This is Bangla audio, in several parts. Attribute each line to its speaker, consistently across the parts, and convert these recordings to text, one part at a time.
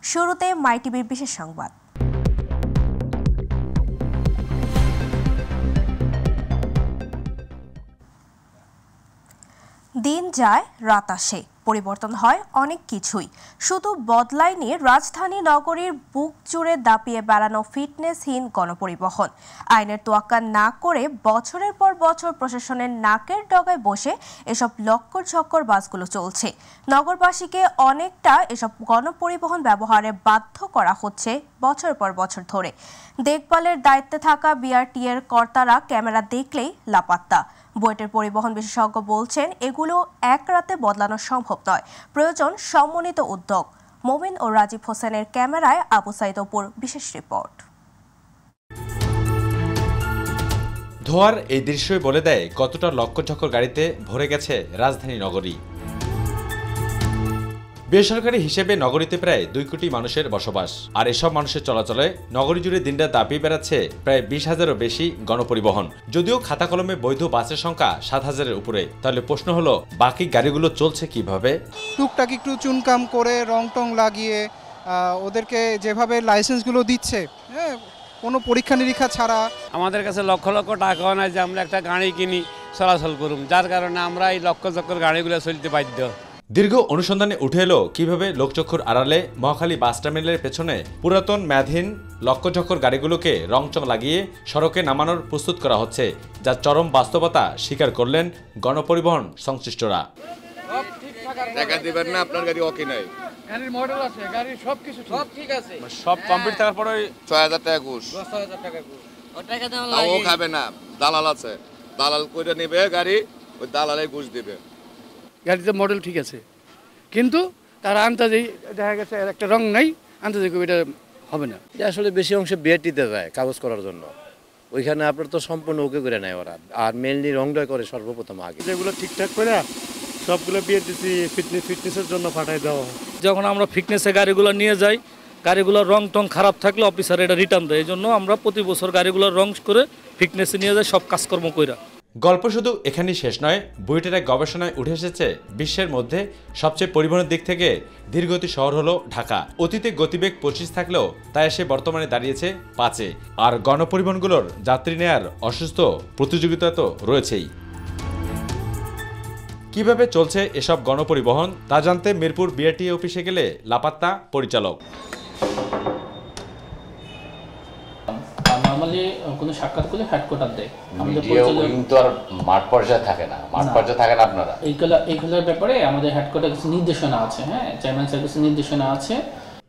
Speaker 1: শুরুতে মাই টিভির বিশেষ সংবাদ। দিন যায় রাত আসে, পরিবর্তন হয় অনেক কিছুই, শুধু বদলায়নি রাজধানী নগরীর বুক জুড়ে দাপিয়ে বেড়ানো ফিটনেসহীন গণপরিবহন। আইনের তোয়াক্কা না করে বছরের পর বছর প্রশাসনের নাকের ডগায় বসে এসব লক্কর ঝক্কর বাসগুলো চলছে। নগরবাসীকে অনেকটা এসব গণপরিবহন ব্যবহারে বাধ্য করা হচ্ছে বছর পর বছর ধরে। দেখভালের দায়িত্বে থাকা বিআরটি এর কর্তারা ক্যামেরা দেখলেই লাপাত্তা। বুয়েটের পরিবহন বিশেষজ্ঞ বলছেন, এগুলো এক রাতে বদলানো সম্ভব নয়, প্রয়োজন সমন্বিত উদ্যোগ। মোমিন ও রাজীব হোসেনের ক্যামেরায় আবু সাইদ অপুর বিশেষ রিপোর্ট।
Speaker 2: ধোয়ার এই দৃশ্যই বলে দেয় কতটা লক্কঝক্কর গাড়িতে ভরে গেছে রাজধানী নগরী। বেসরকারি হিসেবে নগরীতে প্রায় 2 কোটি মানুষের বসবাস, আর এসব মানুষের চলাচলে নগরী জুড়ে দিনরাত দাপিয়ে বেড়াচ্ছে প্রায় 20,000-এরও বেশি গণপরিবহন। যদিও খাতা কলমে বৈধ বাসের সংখ্যা 7,000-এর উপরে, তাহলে প্রশ্ন হলো বাকি গাড়িগুলো চলছে কিভাবে?
Speaker 3: টুকটাক একটু চুনকাম করে রং টং লাগিয়ে ওদেরকে যেভাবে লাইসেন্সগুলো দিচ্ছে, হ্যাঁ, কোনো পরীক্ষা নিরীক্ষা ছাড়া।
Speaker 4: আমাদের কাছে লক্ষ লক্ষ টাকাও নাই যে আমরা একটা গাড়ি কিনি চলাচল করুম, যার কারণে আমরা এই লক্কঝক্কর গাড়িগুলো চলতে বাধ্য।
Speaker 2: দীর্ঘ অনুসন্ধানে উঠে এলো কিভাবে লোকচক্ষুর আড়ালে মহাখালী বাস টার্মিনালের পেছনে পুরাতন মেয়াদহীন লক্কঝক্কর গাড়িগুলোকে রংচং লাগিয়ে সড়কে নামানোর প্রস্তুত করা হচ্ছে, যা চরম বাস্তবতা স্বীকার করলেন গণপরিবহন সংশ্লিষ্টরা।
Speaker 5: টাকা দিবেন না, আপনার গাড়ি ওকে নাই,
Speaker 3: গাড়ির মডেল আছে, গাড়ির সবকিছু ঠিক আছে,
Speaker 2: সব কমপ্লিট থাকার পরে
Speaker 5: 6,000 টাকা ঘুষ।
Speaker 3: 10,000 টাকা ঘুষ।
Speaker 5: ও টাকা দেওয়া লাগে, ও খাবে না, দালাল আছে, দালাল কইরা নেবে গাড়ি, ওই দালালে ঘুষ দিবে।
Speaker 6: গাড়িতে মডেল ঠিক আছে, কিন্তু তার আন্দাজেই দেখা গেছে একটা রং নাই, আন্দাজে এটা হবে না।
Speaker 7: আসলে বেশি অংশে বিআরটিতে যায় কাগজ করার জন্য, ওইখানে আপনার তো সম্পূর্ণ ওকে করে নেয় ওরা, আর মেনলি রংটা করে সর্বপ্রথম আগে।
Speaker 6: যেগুলো ঠিকঠাক করে সবগুলো বিআরটিসি ফিটনেসের জন্য পাঠাই দেওয়া হয়।
Speaker 8: যখন আমরা ফিটনেসে গাড়িগুলো নিয়ে যাই, গাড়িগুলোর রং টং খারাপ থাকলে অফিসার এটা রিটার্ন দেয়। এই জন্য আমরা প্রতি বছর গাড়িগুলোর রং করে ফিটনেসে নিয়ে যাই, সব কাজকর্ম কইরা।
Speaker 2: গল্প শুধু এখানেই শেষ নয়। বুয়েটের এক গবেষণায় উঠে এসেছে বিশ্বের মধ্যে সবচেয়ে পরিবহনের দিক থেকে ধীরগতি শহর হলো ঢাকা। অতীতে গতিবেগ 25 থাকলেও তা এসে বর্তমানে দাঁড়িয়েছে 5-এ। আর গণপরিবহনগুলোর যাত্রী নেয়ার অসুস্থ প্রতিযোগিতা তো রয়েছেই। কিভাবে চলছে এসব গণপরিবহন তা জানতে মিরপুর বিআরটি অফিসে গেলে লাপাত্তা পরিচালক।
Speaker 9: নরমালি কোনো সাক্ষাৎ করলে হেডকোয়ার্টার দেয়, আমাদের
Speaker 10: কিন্তু আর মাঠ পর্যায়ে থাকে না, মাঠ পর্যায়ে থাকে না আপনারা।
Speaker 9: এইগুলোর ব্যাপারে আমাদের হেডকোয়ার্টার কিছু নির্দেশনা আছে, হ্যাঁ, চেয়ারম্যান স্যার কিছু নির্দেশনা আছে।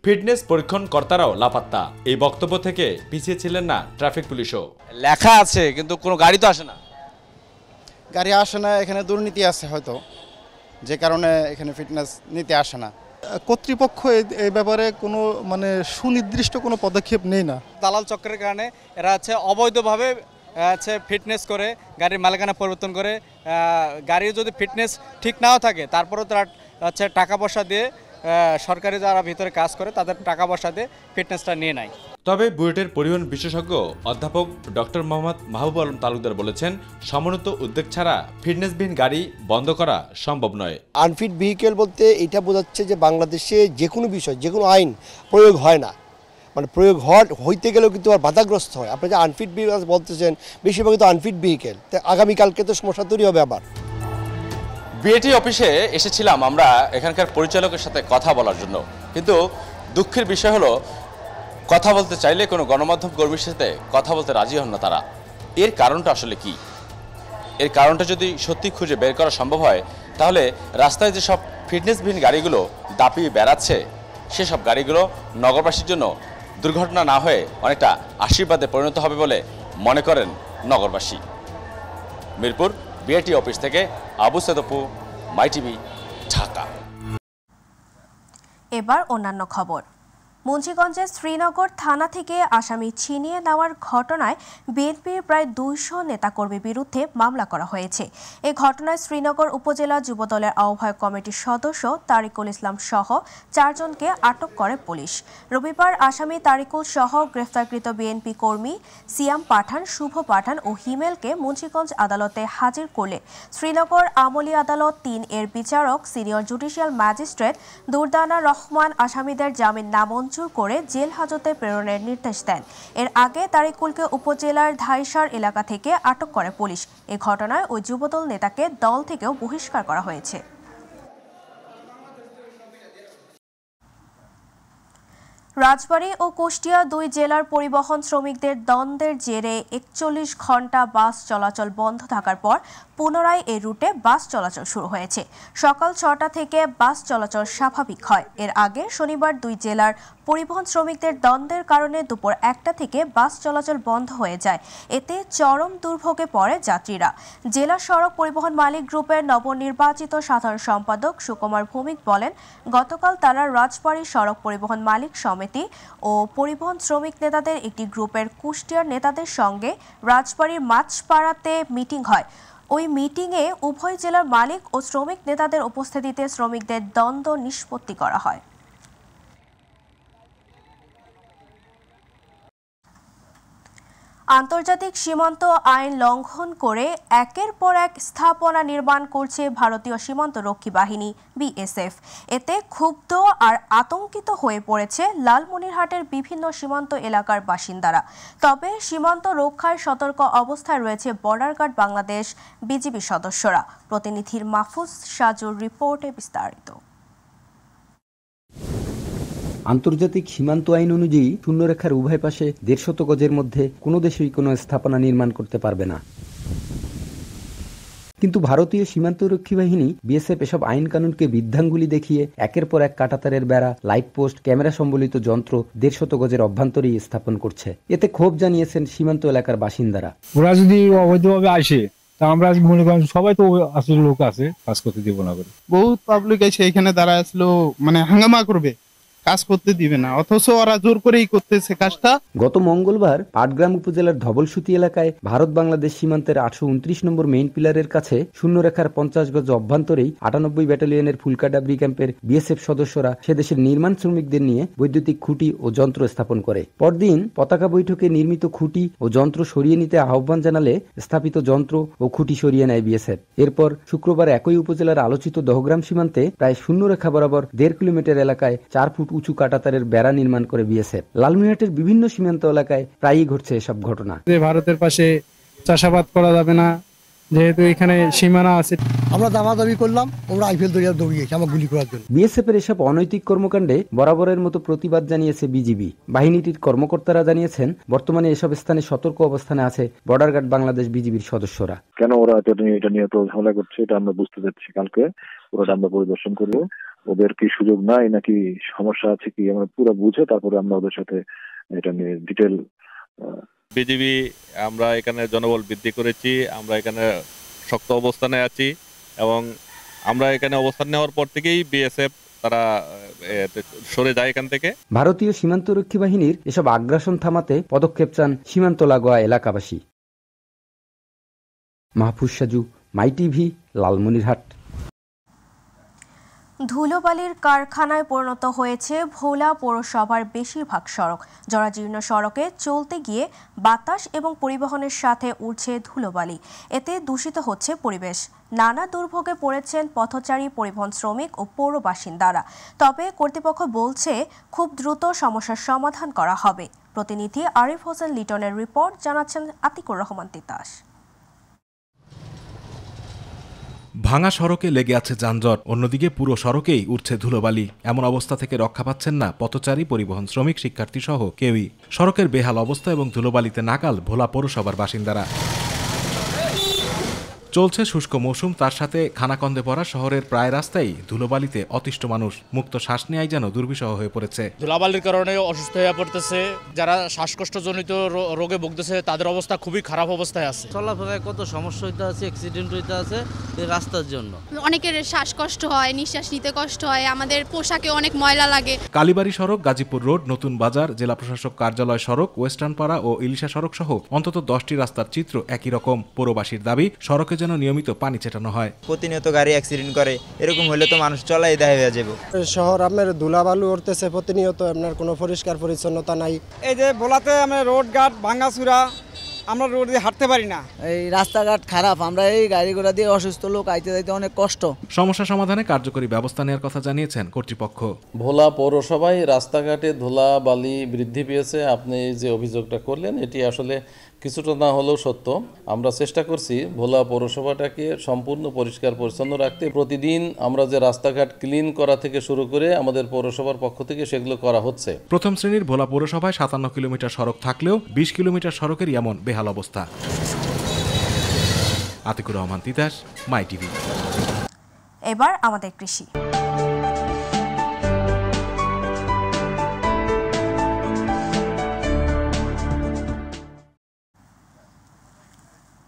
Speaker 2: ফিটনেস পরীক্ষণ কর্তারাও লাপাত্তা। এই বক্তব্য থেকে পিছিয়ে ছিলেন না ট্রাফিক পুলিশও।
Speaker 11: লেখা আছে কিন্তু কোনো গাড়ি তো আসে না।
Speaker 3: গাড়ি আসে না, এখানে দুর্নীতি আছে হয়তো, যে কারণে এখানে ফিটনেস নিতে আসে না।
Speaker 12: কর্তৃপক্ষ এই ব্যাপারে কোনো সুনির্দিষ্ট কোনো পদক্ষেপ নেই না।
Speaker 13: দালাল চক্রের কারণে এরা অবৈধভাবে ফিটনেস করে গাড়ির মালিকানা পরিবর্তন করে। গাড়ির যদি ফিটনেস ঠিক নাও থাকে তারপরেও তারা টাকা পয়সা দিয়ে, সরকারি যারা ভিতরে কাজ করে তাদের টাকা পয়সা দিয়ে ফিটনেসটা নিয়ে নেয়।
Speaker 2: তবে বুয়েটের পরিবহন বিশেষজ্ঞ অধ্যাপক ডক্টর মোহাম্মদ মাহবুব আলম তালুকদার বলেছেন, সমন্বিত উদ্যোগ ছাড়া ফিটনেসবিহীন গাড়ি বন্ধ করা সম্ভব নয়।
Speaker 14: আনফিট ভেহিকেল বলতে এটা বোঝাচ্ছে যে বাংলাদেশে যে কোনো বিষয়, যে কোনো আইন প্রয়োগ হয় না, মানে প্রয়োগ হইতে গেলেও কিন্তু আর বাধাগ্রস্ত হয়। আপনি যে আনফিট ভেহিকেল বলতেছেন, বেশিরভাগই তো আনফিট ভেহিকেল, তাই আগামীকালকে তো সমস্যা তৈরি হবে আবার।
Speaker 11: বিআরটি অফিসে এসেছিলাম আমরা এখানকার পরিচালকের সাথে কথা বলার জন্য, কিন্তু দুঃখের বিষয় হলো কথা বলতে চাইলে কোনো গণমাধ্যম কর্মীর সাথে কথা বলতে রাজি হন না তারা। এর কারণটা আসলে কি? এর কারণটা যদি সত্যি খুঁজে বের করা সম্ভব হয়, তাহলে রাস্তায় যেসব ফিটনেসবিহীন গাড়িগুলো দাপিয়ে বেড়াচ্ছে, সেসব গাড়িগুলো নগরবাসীর জন্য দুর্ঘটনা না হয়ে অনেকটা আশীর্বাদে পরিণত হবে বলে মনে করেন নগরবাসী। মিরপুর বিআরটি অফিস থেকে আবু সাইদ অপু, মাই টিভি, ঢাকা।
Speaker 1: এবার অন্যান্য খবর। মুন্সিগঞ্জের শ্রীনগর থানা থেকে আসামি ছিনিয়ে নেওয়ার ঘটনায় বিএনপির প্রায় 200 নেতাকর্মীর বিরুদ্ধে মামলা করা হয়েছে। এই ঘটনায় শ্রীনগর উপজেলা যুবদলের আহ্বায়ক কমিটির সদস্য তারিকুল ইসলাম সহ 4 জনকে আটক করে পুলিশ। রবিবার আসামি তারিকুল সহ গ্রেফতারকৃত বিএনপি কর্মী সিয়াম পাঠান, শুভ পাঠান ও হিমেলকে মুন্সিগঞ্জ আদালতে হাজির করলে শ্রীনগর আমলি আদালত 3 এর বিচারক সিনিয়র জুডিশিয়াল ম্যাজিস্ট্রেট দুরদানা রহমান আসামিদের জামিন নামঞ্জুর করে জেল হাজতে প্রেরণের নির্দেশ দেন। এর আগে তারিকুলকে উপজেলার ধাইসার এলাকা থেকে আটক করে পুলিশ। এ ঘটনায় ওই যুবদল নেতাকে দল থেকেও বহিষ্কার করা হয়েছে। রাজবাড়ী ও কুষ্টিয়া 2 জেলার পরিবহন শ্রমিকদের দ্বন্দ্বের জেরে 41 ঘণ্টা বাস চলাচল বন্ধ থাকার পর পুনরায় এই রুটে বাস চলাচল শুরু হয়েছে। সকাল 6টা থেকে বাস চলাচল স্বাভাবিক হয়। এর আগে শনিবার 2 জেলার পরিবহন শ্রমিকদের দ্বন্দ্বের কারণে দুপুর 1টা থেকে বাস চলাচল বন্ধ হয়ে যায়। এতে চরম দুর্ভোগে পড়ে যাত্রীরা। জেলা সড়ক পরিবহন মালিক গ্রুপের নবনির্বাচিত সাধারণ সম্পাদক সুকুমার ভৌমিক বলেন, গতকাল তারা রাজবাড়ী সড়ক পরিবহন মালিক সমিতি ও পরিবহন শ্রমিক নেতাদের একটি গ্রুপের কুষ্টিয়ার নেতাদের সঙ্গে রাজবাড়ীর মাছপাড়াতে মিটিং হয়। ওই মিটিংয়ে উভয় জেলার মালিক ও শ্রমিক নেতাদের উপস্থিতিতে শ্রমিকদের দ্বন্দ্ব নিষ্পত্তি করা হয়। আন্তর্জাতিক সীমান্ত আইন লঙ্ঘন করে একের পর এক স্থাপনা নির্মাণ করছে ভারতীয় সীমান্ত রক্ষী বাহিনী বিএসএফ। এতে ক্ষুব্ধ আর আতঙ্কিত হয়ে পড়েছে লালমনিরহাটের বিভিন্ন সীমান্ত এলাকার বাসিন্দারা। তবে সীমান্ত রক্ষায় সতর্ক অবস্থায় রয়েছে বর্ডার গার্ড বাংলাদেশ বিজিবি সদস্যরা। প্রতিনিধির মাহফুজ সাজুর রিপোর্টে বিস্তারিত।
Speaker 15: আন্তর্জাতিক সীমান্ত আইন অনুযায়ী শূন্যরেখার উভয় পাশে 150 গজের মধ্যে কোনো দেশই কোনো স্থাপনা নির্মাণ করতে পারবে না। কিন্তু ভারতীয় সীমান্তরক্ষী বাহিনী বিএসএফ এসব আইন কানুনকে বৃদ্ধাঙ্গুলি দেখিয়ে একের পর এক কাঁটাতারের বেড়া, লাইট পোস্ট, ক্যামেরা সম্বলিত যন্ত্র 150 গজের অভ্যন্তরেই স্থাপন করছে। এতে ক্ষোভ জানিয়েছেন সীমান্ত এলাকার বাসিন্দারা।
Speaker 16: ওরা যদি অবৈধভাবে আসে তা আমরা মনে করেন সবাই তো আসলে লোক আছে, কাজ করতে দিব না করে।
Speaker 17: বহুত পাবলিক এসে এখানে দাঁড়ায় আসলো, মানে হাঙ্গামা করবে, কাজ করতে দিবে না, অথচ ওরা জোর করেই করতেছে কাজটা।
Speaker 15: গত মঙ্গলবার পাটগ্রাম উপজেলার ধবলসুতি এলাকায় ভারত বাংলাদেশ সীমান্তের 829 নম্বর মেইন পিলারের কাছে শূন্যরেখার 50 গজ অভ্যন্তরেই 98 ব্যাটালিয়নের ফুলকাডাবরি ক্যাম্পের বিএসএফ সদস্যরা সে দেশের নির্মাণ শ্রমিকদের নিয়ে বৈদ্যুতিক খুঁটি ও যন্ত্র স্থাপন করে। পরদিন পতাকা বৈঠকে নির্মিত খুঁটি ও যন্ত্র সরিয়ে নিতে আহ্বান জানালে স্থাপিত যন্ত্র ও খুঁটি সরিয়ে নেয় বিএসএফ। এরপর শুক্রবার একই উপজেলার আলোচিত দহগ্রাম সীমান্তে প্রায় শূন্যরেখা বরাবর 1.5 কিলোমিটার এলাকায় 4 ফুট উঁচু কাঁটাতারের বেড়া নির্মাণ করে বিএসএফ। লালমনিরহাটের বিভিন্ন সীমান্ত এলাকায় প্রায়ই ঘটছে এসব ঘটনা।
Speaker 17: ভারতের পাশে চাষাবাদ করা যাবে না, যেহেতু এখানে সীমানা আছে।
Speaker 14: আমরা দামাদামি করলাম, ওরা আইফেল দরিয়া দৌড়িয়েছে আমার গুলি করার জন্য।
Speaker 15: বিএসএফ এর এসব অনৈতিক কর্মকাণ্ডে বরাবরের মতো প্রতিবাদ জানিয়েছে বিজিবি। বাহিনীটির কর্মকর্তারা জানিয়েছেন, বর্তমানে এসব স্থানে সতর্ক অবস্থানে আছে বর্ডার গার্ড বাংলাদেশ বিজিবির সদস্যরা।
Speaker 18: কেন ওরা এটা নিয়ে তো ঝামেলা করছে এটা আমরা বুঝতে যাচ্ছি। কালকে পুরোটা আমরা পরিদর্শন করবো, ওদের কি সুযোগ নাই নাকি সমস্যা আছে কি আমরা পুরো বুঝে তারপরে আমরা ওদের সাথে এটা নিয়ে ডিটেল।
Speaker 19: বিজিবি আমরা এখানে জনবল বৃদ্ধি করেছি, আমরা এখানে শক্ত অবস্থানে আছি এবং আমরা এখানে অবস্থান নেওয়ার পর থেকেই বিএসএফ তারা সরে যায় এখান থেকে।
Speaker 15: ভারতীয় সীমান্তরক্ষী বাহিনীর এসব আগ্রাসন থামাতে পদক্ষেপ চান সীমান্ত লাগোয়া এলাকাবাসী। মাহফুজ সাজু, মাই টিভি, লালমনিরহাট।
Speaker 1: ধুলোবালির কারখানায় পরিণত হয়েছে ভোলা পৌরসভার বেশিরভাগ সড়ক। জরাজীর্ণ সড়কে চলতে গিয়ে বাতাস এবং পরিবহনের সাথে উড়ছে ধুলোবালি। এতে দূষিত হচ্ছে পরিবেশ। নানা দুর্ভোগে পড়েছেন পথচারী, পরিবহন শ্রমিক ও পৌর বাসিন্দারা। তবে কর্তৃপক্ষ বলছে খুব দ্রুত সমস্যার সমাধান করা হবে। প্রতিনিধি আরিফ হোসেন লিটনের রিপোর্ট, জানাচ্ছেন আতিকুর রহমান তিতাস।
Speaker 20: ভাঙা সড়কে লেগে আছে যানজট, অন্যদিকে পুরো সড়কেই উঠছে ধুলোবালি। এমন অবস্থা থেকে রক্ষা পাচ্ছেন না পথচারী, পরিবহন শ্রমিক, শিক্ষার্থী সহ কেউই। সড়কের বেহাল অবস্থা এবং ধুলোবালিতে নাকাল ভোলা পৌরসভার বাসিন্দারা। চলছে শুষ্ক মৌসুম, তার সাথে খানাকন্দে পড়া শহরের প্রায় রাস্তায় ধুলোবালিতে অতিষ্ঠ মানুষ। মুক্ত শ্বাস নেওয়াই যেন দুর্বিষহ হয়ে পড়েছে।
Speaker 21: ধুলাবালির কারণে অসুস্থ হয়ে পড়তেছে, যারা শ্বাসকষ্টজনিত রোগে ভুগতেছে তাদের অবস্থা খুবই খারাপ অবস্থায় আছে।
Speaker 22: চলাফেরায় কত সমস্যা হইতে আছে, অ্যাক্সিডেন্ট হইতে আছে এই রাস্তার জন্য।
Speaker 23: অনেকের শ্বাসকষ্ট হয়, নিঃশ্বাস নিতে কষ্ট হয়, আমাদের পোশাকে অনেক ময়লা লাগে।
Speaker 20: কালীবাড়ি সড়ক, গাজীপুর রোড, নতুন বাজার, জেলা প্রশাসক কার্যালয় সড়ক, ওয়েস্টার্ন পাড়া ও ইলিশা সড়ক সহ অন্তত 10টি রাস্তার চিত্র একই রকম। পৌরবাসীর দাবি, সড়কে যেন নিয়মিত পানি ছেটানো হয়।
Speaker 24: প্রতিনিয়ত গাড়ি অ্যাক্সিডেন্ট করে, এরকম হলে তো মানুষ চলাই দেখা হয়ে যাবে।
Speaker 25: শহর আপনার ধুলাবালু উঠতেছে প্রতিনিয়ত, আপনার কোনো পরিষ্কার পরিচ্ছন্নতা নাই।
Speaker 26: এই যে ভোলাতে আমরা রোডঘাট ভাঙাচুরা, আমরা রোড দিয়ে হাঁটতে পারি না,
Speaker 22: এই রাস্তাঘাট খারাপ, আমরা এই গাড়ি ঘোড়া দিয়ে অসুস্থ লোক আইতে যাইতে অনেক কষ্ট।
Speaker 20: সমস্যা সমাধানে কার্যকরী ব্যবস্থা নেওয়ার কথা জানিয়েছেন কর্তৃপক্ষ।
Speaker 27: ভোলা পৌরসভায় রাস্তাঘাটে ধুলাবালি বৃদ্ধি পেয়েছে। আপনি যে অভিযোগটা করলেন এটি আসলে কিছুটা না হলেও সত্য। আমরা চেষ্টা করছি ভোলা পৌরসভাটাকে সম্পূর্ণ পরিষ্কার পরিচ্ছন্ন রাখতে। প্রতিদিন আমরা যে রাস্তাঘাট ক্লিন করা থেকে শুরু করে আমাদের পৌরসভার পক্ষ থেকে সেগুলো করা হচ্ছে।
Speaker 20: প্রথম শ্রেণীর ভোলা পৌরসভায় 57 কিলোমিটার সড়ক থাকলেও 20 কিলোমিটার সড়কেরই এমন বেহাল অবস্থা। আতিকুর রহমান তিতাস, মাই টিভি।
Speaker 1: এবার আমাদের কৃষি।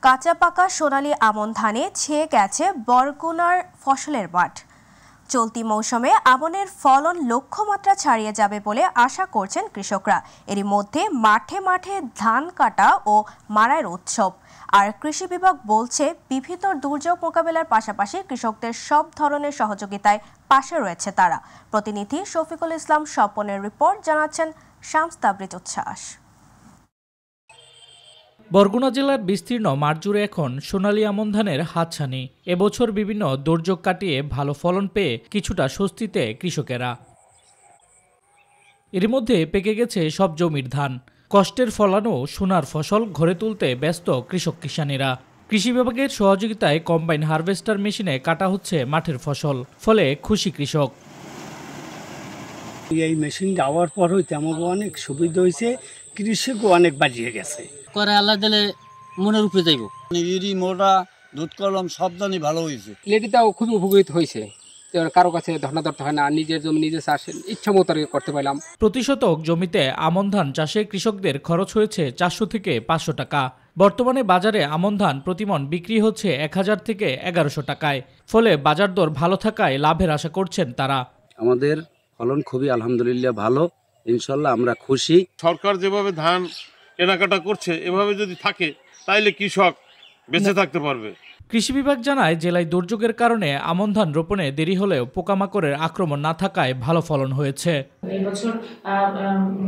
Speaker 1: কাঁচা পাকা সোনালী আমন ধানে ছেয়ে গেছে বরগুনার ফসলের মাঠ। চলতি মৌসুমে আমনের ফলন লক্ষ্যমাত্রা ছাড়িয়ে যাবে বলে আশা করছেন কৃষকরা। এরই মধ্যে মাঠে মাঠে ধান কাটা ও মাড়াইয়ের উৎসব। আর কৃষি বিভাগ বলছে বিভিন্ন দুর্যোগ মোকাবেলার পাশাপাশি কৃষকদের সব ধরনের সহযোগিতায় পাশে রয়েছে তারা। প্রতিনিধি শফিকুল ইসলাম স্বপনের রিপোর্ট, জানাচ্ছেন শামস তাবরিজ উচ্ছ্বাস।
Speaker 28: বরগুনা জেলার বিস্তীর্ণ মাঠ জুড়ে এখন সোনালী আমন ধানের হাতছানি। এবছর বিভিন্ন দুর্যোগ কাটিয়ে ভালো ফলন পেয়ে কিছুটা স্বস্তিতে কৃষকেরা। এর মধ্যে পেকে গেছে সব জমির ধান। কষ্টের ফলানো সোনার ফসল ঘরে তুলতে ব্যস্ত কৃষক কিষানীরা। কৃষি বিভাগের সহযোগিতায় কম্বাইন হারভেস্টার মেশিনে কাটা হচ্ছে মাঠের ফসল, ফলে খুশি কৃষক।
Speaker 29: এই মেশিন যাওয়ার পর হইতে আমাকে অনেক সুবিধা হয়েছে, কৃষকও অনেক বাজিয়ে গেছে।
Speaker 22: করে আল্লাহ দিলে মনের উপরে যাইব।
Speaker 29: ইরি মোটা দুধ কলম সব দানই ভালো হয়েছে।
Speaker 30: লেডিটাও খুবই উপকৃত হয়েছে, কারো কাছে ধর্ণা ধরতে হয় না, নিজের জমি নিজে চাষ ইচ্ছা মতো করতে পারলাম।
Speaker 28: প্রতি শতক জমিতে আমন ধান চাষে কৃষকদের খরচ হয়েছে 400 থেকে 500 টাকা। বর্তমানে বাজারে আমন ধান প্রতিমন বিক্রি হচ্ছে 1000 থেকে 1100 টাকায়। ফলে বাজার দর ভালো থাকায় লাভের আশা করছেন তারা।
Speaker 29: আমাদের ফলন খুবই আলহামদুলিল্লাহ ভালো, ইনশাল্লাহ আমরা খুশি।
Speaker 31: সরকার যেভাবে ধান কেনাকাটা করছে এভাবে যদি থাকে তাইলে কৃষক বেঁচে থাকতে পারবে।
Speaker 28: কৃষি বিভাগ জানায়, জেলায় দুর্যোগের কারণে আমন ধান রোপণে দেরি হলেও পোকামাকড়ের আক্রমণ না থাকায় ভালো ফলন হয়েছে।
Speaker 32: এই বছর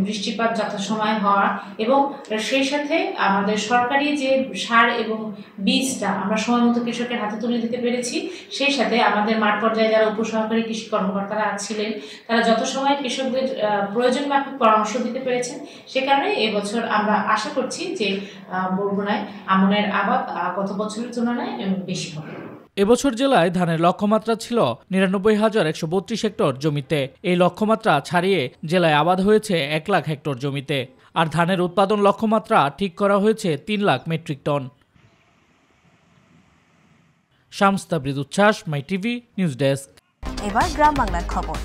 Speaker 32: বৃষ্টিপাত যথাসময় হওয়া এবং সেই সাথে আমাদের সরকারি যে সার এবং বীজটা আমরা সময় মতো কৃষকের হাতে তুলে দিতে পেরেছি। সেই সাথে আমাদের মাঠ পর্যায়ে যারা উপসহকারী কৃষি কর্মকর্তারা ছিলেন তারা যত সময় কৃষকদের প্রয়োজন মাফিক পরামর্শ দিতে পেরেছেন। সে কারণে এবছর আমরা আশা করছি যে বরগুনায় আমনের আবাদ গত বছরের তুলনায় বেশি হবে।
Speaker 28: এবছর জেলায় ধানের লক্ষ্যমাত্রা ছিল 99,132 হেক্টর জমিতে। এই লক্ষ্যমাত্রা ছাড়িয়ে জেলায় আবাদ হয়েছে 1 লাখ হেক্টর জমিতে। আর ধানের উৎপাদন লক্ষ্যমাত্রা ঠিক করা হয়েছে 3 লাখ মেট্রিক টন। শামস তাবরিজ উচ্ছ্বাস, মাই টিভি নিউজ ডেস্ক।
Speaker 1: এবার গ্রাম বাংলার খবর।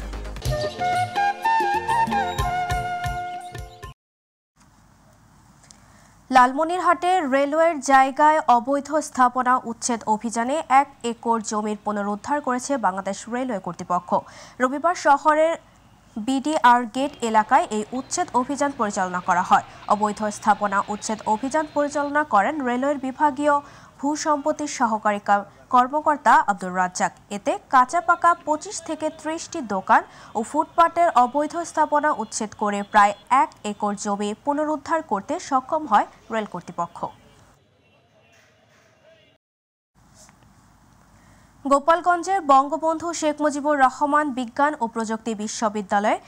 Speaker 1: লালমনিরহাটে রেলওয়ের জায়গায় অবৈধ স্থাপনা উচ্ছেদ অভিযানে 1 একর জমির পুনরুদ্ধার করেছে বাংলাদেশ রেলওয়ে কর্তৃপক্ষ। রবিবার শহরের বিডিআর গেট এলাকায় এই উচ্ছেদ অভিযান পরিচালনা করা হয়। অবৈধ স্থাপনা উচ্ছেদ অভিযান পরিচালনা করেন রেলওয়ের বিভাগীয় ভূসম্পত্তির সহকারী কর্মকর্তা আব্দুর রাজ্জাক। এতে কাঁচা পাকা 25 থেকে 30টি দোকান ও ফুটপাতের অবৈধ স্থাপনা উচ্ছেদ করে প্রায় 1 একর জমি পুনরুদ্ধার করতে সক্ষম হয় রেল কর্তৃপক্ষ। গোপালগঞ্জের বঙ্গবন্ধু শেখ মুজিবুর রহমান বিজ্ঞান ও প্রযুক্তি বিশ্ববিদ্যালয়ে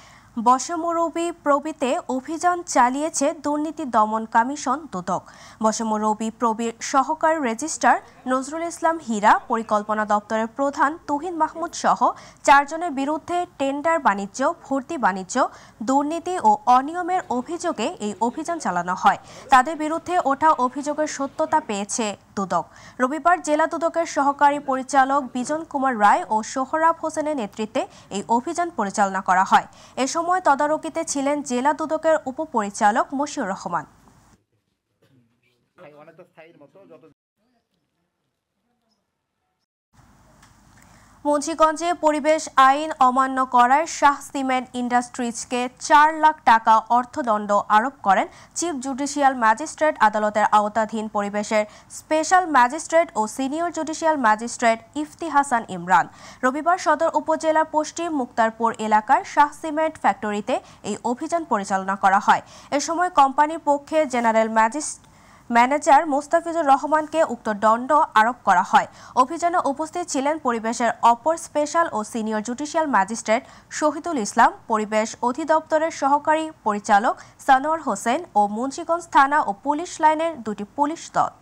Speaker 1: বসমরবি প্রবিতে অভিযান চালিয়েছে দুর্নীতি দমন কমিশন দুদক। বসমরবি প্রবির সহকারী রেজিস্ট্রার নজরুল ইসলাম হীরা, পরিকল্পনা দপ্তরের প্রধান তুহিন মাহমুদ সহ 4 জনের বিরুদ্ধে টেন্ডার বাণিজ্য, ভর্তি বাণিজ্য, দুর্নীতি ও অনিয়মের অভিযোগে এই অভিযান চালানো হয়। তাদের বিরুদ্ধে ওঠা অভিযোগের সত্যতা পেয়েছে দুদক। রবিবার জেলা দুদকের সহকারী পরিচালক বিজন কুমার রায় ও সোহরাব হোসেনের নেতৃত্বে এই অভিযান পরিচালনা করা হয়। এ সময় তদারকিতে ছিলেন জেলা দুদকের উপপরিচালক মশিউর রহমান। মুন্সিগঞ্জে পরিবেশ আইন অমান্য করায় শাহ সিমেন্ট ইন্ডাস্ট্রিজকে ৪ লাখ টাকা অর্থদণ্ড আরোপ করেন চিফ জুডিশিয়াল ম্যাজিস্ট্রেট আদালতের আওতাধীন পরিবেশের স্পেশাল ম্যাজিস্ট্রেট ও senior judicial magistrate Ifti Hasan Imran. রবিবার সদর উপজেলার পশ্চিম মুক্তারপুর এলাকার শাহ সিমেন্ট ফ্যাক্টরিতে এই অভিযান পরিচালনা করা হয়। এ সময় কোম্পানির পক্ষে জেনারেল ম্যানেজার মোস্তাফিজুর রহমানকে উক্ত দণ্ড আরোপ করা হয়। অভিযানে উপস্থিত ছিলেন পরিবেশের অপর স্পেশাল ও senior judicial magistrate Shahidul Islam, পরিবেশ অধিদপ্তরের সহকারী পরিচালক সানোয়ার হোসেন ও মুন্সিগঞ্জ থানা ও পুলিশ লাইনের 2টি পুলিশ দল।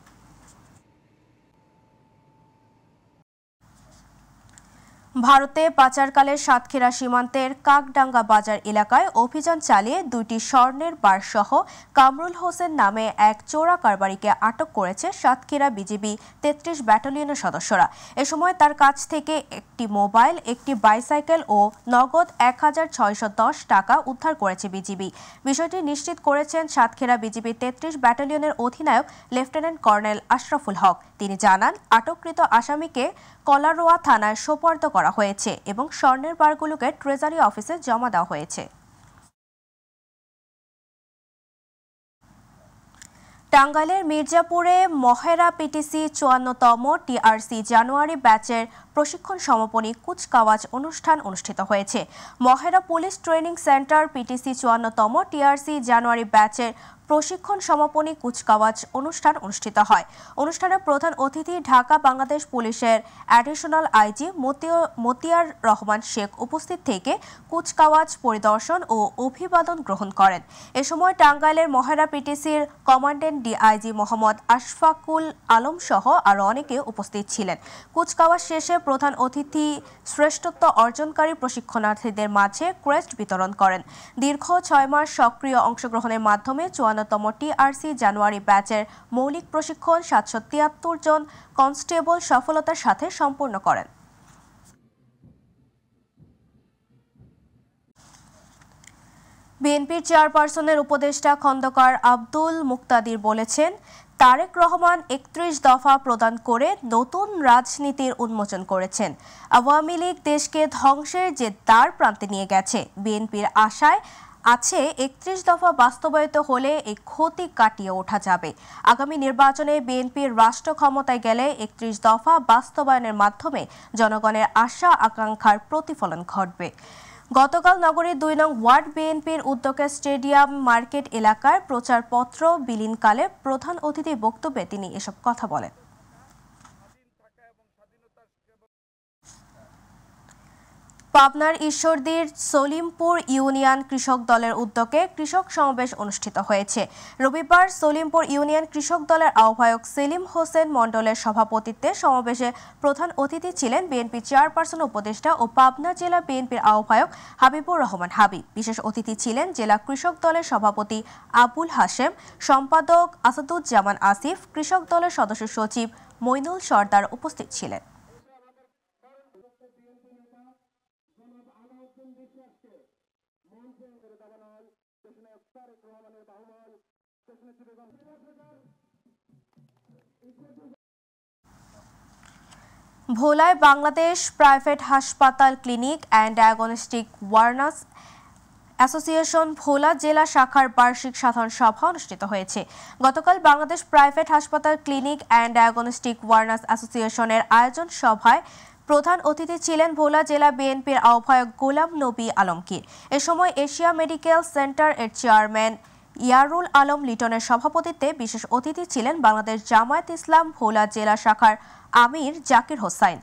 Speaker 1: ভারতে পাচারকালে সাতক্ষীরা সীমান্তের কাকডাঙ্গা বাজার এলাকায় অভিযান চালিয়ে 2টি স্বর্ণের বারসহ কামরুল হোসেন নামে এক চোরা কারবারিকে আটক করেছে সাতক্ষীরা বিজিবি 33 ব্যাটালিয়নের সদস্যরা। এ সময় তার কাছ থেকে একটি মোবাইল, একটি বাইসাইকেল ও নগদ 1610 টাকা উদ্ধার করেছে বিজিবি। বিষয়টি নিশ্চিত করেছেন সাতক্ষীরা বিজিবি 33 ব্যাটালিয়নের অধিনায়ক লেফটেন্যান্ট কর্নেল আশরাফুল হক। তিনি জানান, আটককৃত আসামিকে কলারোয়া থানায় সোপর্দ করা হয়েছে এবং স্বর্ণের বারগুলোকে ট্রেজারি অফিসে জমা দেওয়া হয়েছে। টাঙ্গাইলের মির্জাপুরে মহেরা পিটিসি 54তম টিআরসি জানুয়ারি ব্যাচের প্রশিক্ষণ সমাপনী কুচকাওয়াজ অনুষ্ঠান অনুষ্ঠিত হয়েছে। Mohera police training center PTC 54তম টিআরসি জানুয়ারি ব্যাচের প্রশিক্ষণ সমাপনী কুচকাওয়াজ অনুষ্ঠান অনুষ্ঠিত হয়। অনুষ্ঠানে প্রধান অতিথি ঢাকা বাংলাদেশ পুলিশের অ্যাডিশনাল আইজি মতিয়ার রহমান শেখ উপস্থিত থেকে কুচকাওয়াজ পরিদর্শন ও অভিবাদন গ্রহণ করেন। এ সময় টাঙ্গাইলের মহেরা পিটিসির কমান্ডেন্ট ডিআইজি মোহাম্মদ আশফাকুল আলম সহ আরও অনেকে উপস্থিত ছিলেন। কুচকাওয়াজ শেষে প্রধান অতিথি শ্রেষ্ঠত্ব অর্জনকারী প্রশিক্ষণার্থীদের মাঝে ক্রেস্ট বিতরণ করেন। দীর্ঘ 6 মাস সক্রিয় অংশগ্রহণের মাধ্যমে 54তম টিআরসি জানুয়ারি ব্যাচের মৌলিক প্রশিক্ষণ 773 জন কনস্টেবল সফলতার সাথে সম্পূর্ণ করেন। বিএনপির চেয়ারপারসনের উপদেষ্টা খন্দকার আব্দুল মুক্তাদির বলেছেন, তারেক রহমান 31 দফা প্রদান করে নতুন রাজনীতির উন্মোচন করেছেন। আওয়ামী লীগ দেশকে ধ্বংসের যে দ্বার প্রান্তে নিয়ে গেছে। বিএনপির আশায় আছে 31 দফা বাস্তবায়িত হলে এই ক্ষতি কাটিয়ে ওঠা যাবে। আগামী নির্বাচনে বিএনপির রাষ্ট্র ক্ষমতায় গেলে 31 দফা বাস্তবায়নের মাধ্যমে জনগণের আশা আকাঙ্ক্ষার প্রতিফলন ঘটবে। গতকাল নগরীর 2 নং ওয়ার্ড বিএনপির উদ্যোগে স্টেডিয়াম মার্কেট এলাকার প্রচারপত্র বিলীনকালে প্রধান অতিথির বক্তব্যে তিনি এসব কথা বলেন। পাবনার ঈশ্বরদীর সলিমপুর ইউনিয়ন কৃষক দলের উদ্যোগে কৃষক সমাবেশ অনুষ্ঠিত হয়েছে। রবিবার সলিমপুর ইউনিয়ন কৃষক দলের আহ্বায়ক সেলিম হোসেন মণ্ডলের সভাপতিত্বে সমাবেশে প্রধান অতিথি ছিলেন বিএনপি চেয়ারপারসন উপদেষ্টা ও পাবনা জেলা বিএনপির আহ্বায়ক হাবিবুর রহমান হাবিব। বিশেষ অতিথি ছিলেন জেলা কৃষক দলের সভাপতি আবুল হাশেম, সম্পাদক আসাদুজ্জামান আসিফ, কৃষক দলের সদস্য সচিব মইনুল সর্দার উপস্থিত ছিলেন। ভোলায় বাংলাদেশ প্রাইভেট হাসপাতাল ক্লিনিক অ্যান্ড ডায়াগনস্টিক ওয়ার্নার্স অ্যাসোসিয়েশন ভোলা জেলা শাখার বার্ষিক সাধারণ সভা অনুষ্ঠিত হয়েছে। গতকাল বাংলাদেশ প্রাইভেট হাসপাতাল ক্লিনিক অ্যান্ড ডায়াগনস্টিক ওয়ার্নার্স অ্যাসোসিয়েশনের আয়োজন সভায় প্রধান অতিথি ছিলেন ভোলা জেলা বিএনপির আহ্বায়ক গোলাম নবী আলমগীর। এ সময় এশিয়া মেডিকেল সেন্টার এর চেয়ারম্যান ইয়ারুল আলম লিটনের সভাপতিত্বে বিশেষ অতিথি ছিলেন বাংলাদেশ জামায়াত ইসলাম ভোলা জেলা শাখার আমির জাকির হোসাইন।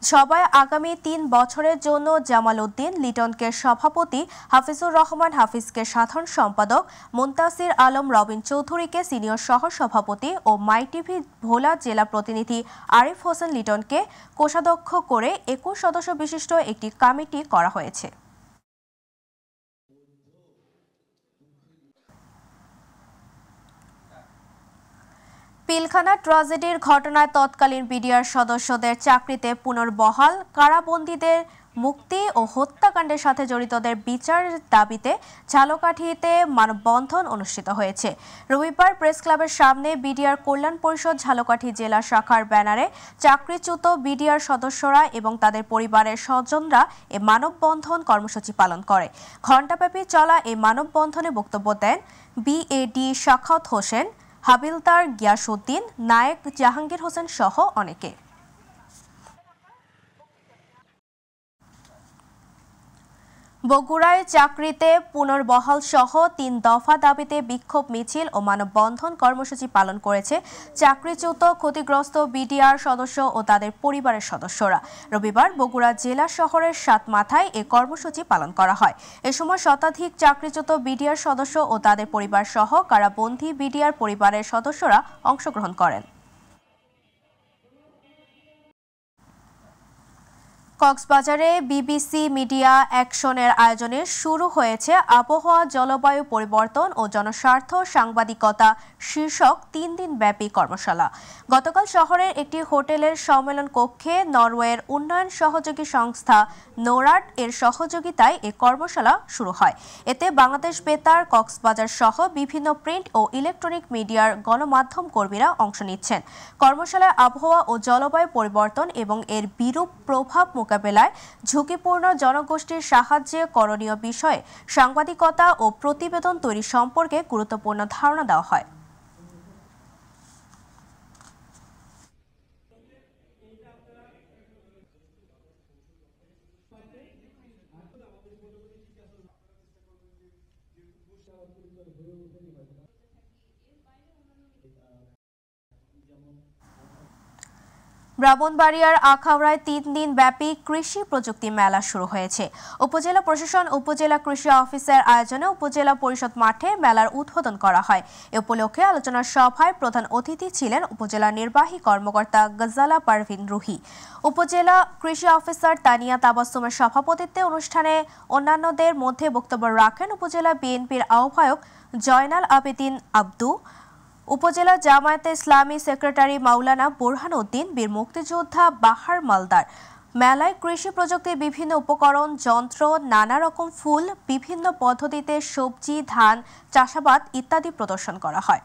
Speaker 1: সভায় আগামী 3 বছরের জন্য জামাল উদ্দিন লিটনকে সভাপতি, হাফিজুর রহমান হাফিজকে সাধারণ সম্পাদক, মুনতাসির আলম রবিন চৌধুরীকে সিনিয়র সহ সভাপতি ও মাই টিভি ভোলা জেলা প্রতিনিধি আরিফ হোসেন লিটনকে কোষাধ্যক্ষ করে 21 সদস্য বিশিষ্ট একটি কমিটি করা হয়েছে। পিলখানা ট্র্যাজেডির ঘটনায় তৎকালীন বিডিআর সদস্যদের চাকরিতে পুনর্বহাল, কারাবন্দীদের মুক্তি ও হত্যাকাণ্ডের সাথে জড়িতদের বিচার দাবিতে ঝালকাঠিতে মানববন্ধন অনুষ্ঠিত হয়েছে। রবিবার প্রেস ক্লাবের সামনে বিডিআর কল্যাণ পরিষদ ঝালকাঠি জেলা শাখার ব্যানারে চাকরিচ্যুত বিডিআর সদস্যরা এবং তাদের পরিবারের স্বজনরা এই মানববন্ধন কর্মসূচি পালন করে। ঘণ্টাব্যাপী চলা এই মানববন্ধনে বক্তব্য দেন বিএডি শাখাওয়াত হোসেন, হাবিলদার গিয়াসউদ্দিন, নায়েক জাহাঙ্গীর হোসেন সহ অনেকে। বগুড়ায় চাকরিতে পুনর্বহাল সহ ৩ দফা দাবিতে বিক্ষোভ মিছিল ও মানববন্ধন কর্মসূচি পালন করেছে চাকরিচ্যুত ক্ষতিগ্রস্ত বিডিআর সদস্য ও তাদের পরিবারের সদস্যরা। রবিবার বগুড়া জেলা শহরের সাতমাথায় এ কর্মসূচি পালন করা হয়। এ সময় শতাধিক চাকরিচ্যুত বিডিআর সদস্য ও তাদের পরিবার সহ কারাবন্দী বিডিআর পরিবারের সদস্যরা অংশগ্রহণ করেন। কক্সবাজারে বিবিসি মিডিয়া অ্যাকশনের আয়োজনে শুরু হয়েছে আবহাওয়া, জলবায়ু পরিবর্তন ও জনস্বার্থ সাংবাদিকতা শীর্ষক 3 দিন ব্যাপী কর্মশালা। গতকাল শহরের একটি হোটেলের সম্মেলন কক্ষে নরওয়ের উন্নয়ন সহযোগী সংস্থা নোরাড এর সহযোগিতায় এ কর্মশালা শুরু হয়। এতে বাংলাদেশ বেতার, কক্সবাজার সহ বিভিন্ন প্রিন্ট ও ইলেকট্রনিক মিডিয়ার গণমাধ্যম কর্মীরা অংশ নিচ্ছেন। কর্মশালায় আবহাওয়া ও জলবায়ু পরিবর্তন এবং এর বিরূপ প্রভাব মোকাবেলায় ঝুঁকিপূর্ণ জনগোষ্ঠীর সাহায্যে করণীয় বিষয়ে সাংবাদিকতা ও প্রতিবেদন তৈরি সম্পর্কে গুরুত্বপূর্ণ ধারণা দেওয়া হয়। ব্রাহ্মণবাড়িয়ার আখাউড়ায় 3 দিন ব্যাপী কৃষি প্রযুক্তি মেলা শুরু হয়েছে। উপজেলা প্রশাসন, উপজেলা কৃষি অফিসের আয়োজনে উপজেলা পরিষদ মাঠে মেলার উদ্বোধন করা হয়। এ উপলক্ষে আলোচনা সভায় প্রধান অতিথি ছিলেন উপজেলা নির্বাহী কর্মকর্তা গজালা পারভিন রুহি। উপজেলা কৃষি অফিসার তানিয়া তাবাসসুমের সভাপতিত্বে অনুষ্ঠানে অন্যান্যদের মধ্যে বক্তব্য রাখেন উপজেলা বিএনপির আহ্বায়ক জয়নাল আবেদিন আব্দু, উপজেলা জামায়াতে ইসলামী সেক্রেটারি মাওলানা বুরহান উদ্দিন, বীর মুক্তিযোদ্ধা বাহার মালদার। মেলায় কৃষি প্রযুক্তির বিভিন্ন উপকরণ, যন্ত্র, নানা রকম ফুল, বিভিন্ন পদ্ধতিতে সবজি, ধান চাষাবাদ ইত্যাদি প্রদর্শন করা হয়।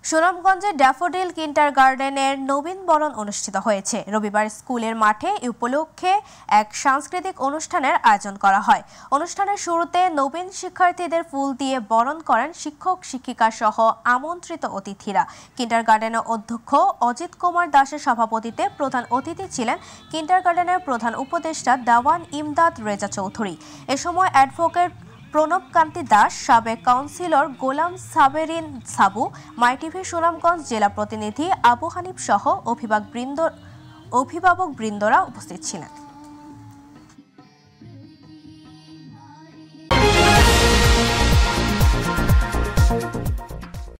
Speaker 1: সুনামগঞ্জে ড্যাফোডিল কিন্ডারগার্টেনের নবীনবরণ অনুষ্ঠিত হয়েছে। রবিবার স্কুলের মাঠে এ উপলক্ষে এক সাংস্কৃতিক অনুষ্ঠানের আয়োজন করা হয়। অনুষ্ঠানের শুরুতে নবীন শিক্ষার্থীদের ফুল দিয়ে বরণ করেন শিক্ষক শিক্ষিকা সহ আমন্ত্রিত অতিথিরা। কিন্ডারগার্টেনের অধ্যক্ষ অজিত কুমার দাসের সভাপতিত্বে প্রধান অতিথি ছিলেন কিন্ডারগার্টেনের প্রধান উপদেষ্টা দেওয়ান ইমদাদ রেজা চৌধুরী। এ সময় অ্যাডভোকেট প্রণব কান্তি দাস, সাবেক কাউন্সিলর গোলাম সাবেরিন সাবু, মাইটিভি সুনামগঞ্জ জেলা প্রতিনিধি আবু হানিফ সহ অভিভাবকবৃন্দরা উপস্থিত ছিলেন।